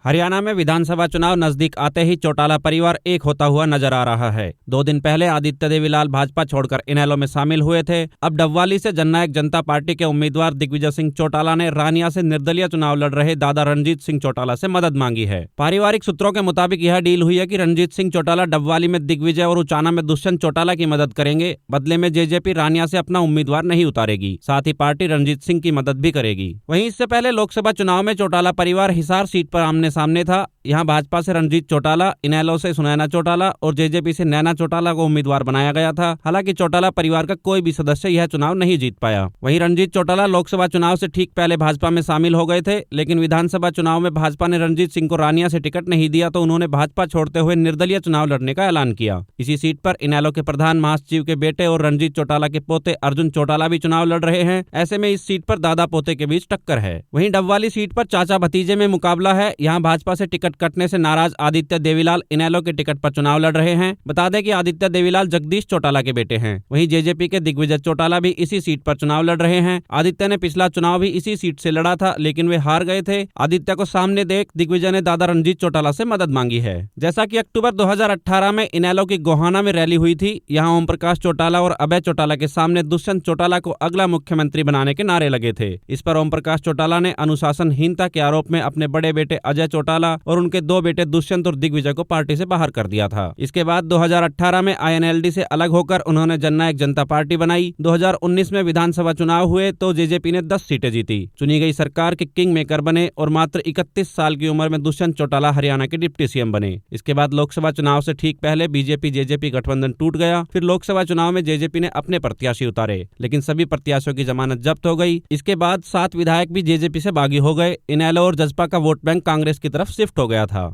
हरियाणा में विधानसभा चुनाव नजदीक आते ही चौटाला परिवार एक होता हुआ नजर आ रहा है। 2 दिन पहले आदित्य देवीलाल भाजपा छोड़कर इनेलो में शामिल हुए थे। अब डबवाली से जननायक जनता पार्टी के उम्मीदवार दिग्विजय सिंह चौटाला ने रानिया से निर्दलीय चुनाव लड़ रहे दादा रणजीत सिंह चौटाला से मदद मांगी है। पारिवारिक सूत्रों के मुताबिक यह डील हुई है कि रणजीत सिंह चौटाला डबवाली में दिग्विजय और उचाना में दुष्यंत चौटाला की मदद करेंगे। बदले में जेजेपी रानिया से अपना उम्मीदवार नहीं उतारेगी, साथ ही पार्टी रणजीत सिंह की मदद भी करेगी। वहीं इससे पहले लोकसभा चुनाव में चौटाला परिवार हिसार सीट पर आमने सामने था। यहां भाजपा से रणजीत चौटाला, इनेलो से सुनैना चौटाला और जेजेपी से नैना चौटाला को उम्मीदवार बनाया गया था। हालांकि चौटाला परिवार का कोई भी सदस्य यह चुनाव नहीं जीत पाया। वहीं रणजीत चौटाला लोकसभा चुनाव से ठीक पहले भाजपा में शामिल हो गए थे, लेकिन विधानसभा चुनाव में भाजपा ने रणजीत सिंह को रानिया से टिकट नहीं दिया तो उन्होंने भाजपा छोड़ते हुए निर्दलीय चुनाव लड़ने का ऐलान किया। इसी सीट पर इनेलो के प्रधान महासचिव के बेटे और रणजीत चौटाला के पोते अर्जुन चौटाला भी चुनाव लड़ रहे हैं। ऐसे में इस सीट पर दादा पोते के बीच टक्कर है। वहीं डबवाली सीट पर चाचा भतीजे में मुकाबला है। यहाँ भाजपा से टिकट कटने से नाराज आदित्य देवीलाल इनेलो के टिकट पर चुनाव लड़ रहे हैं। बता दें कि आदित्य देवीलाल जगदीश चौटाला के बेटे हैं। वहीं जेजेपी के दिग्विजय चौटाला भी इसी सीट पर चुनाव लड़ रहे हैं। आदित्य ने पिछला चुनाव भी इसी सीट से लड़ा था, लेकिन वे हार गए थे। आदित्य को सामने देख दिग्विजय ने दादा रणजीत चौटाला से मदद मांगी है। जैसा कि अक्टूबर 2018 में इनेलो की गोहाना में रैली हुई थी। यहाँ ओम प्रकाश चौटाला और अभय चौटाला के सामने दुष्यंत चौटाला को अगला मुख्यमंत्री बनाने के नारे लगे थे। इस पर ओम प्रकाश चौटाला ने अनुशासनहीनता के आरोप में अपने बड़े बेटे अजय चौटाला और उनके 2 बेटे दुष्यंत और दिग्विजय को पार्टी से बाहर कर दिया था। इसके बाद 2018 में INLD से अलग होकर उन्होंने जननायक जनता पार्टी बनाई। 2019 में विधानसभा चुनाव हुए तो जेजेपी ने 10 सीटें जीती। चुनी गई सरकार के किंग मेकर बने और मात्र 31 साल की उम्र में दुष्यंत चौटाला हरियाणा के डिप्टी सीएम बने। इसके बाद लोकसभा चुनाव से ठीक पहले बीजेपी जेजेपी गठबंधन टूट गया। फिर लोकसभा चुनाव में जेजेपी ने अपने प्रत्याशी उतारे, लेकिन सभी प्रत्याशियों की जमानत जब्त हो गई। इसके बाद 7 विधायक भी जेजेपी से बागी हो गए। इनेलो और जसपा का वोट बैंक कांग्रेस की तरफ शिफ्ट हो गया था।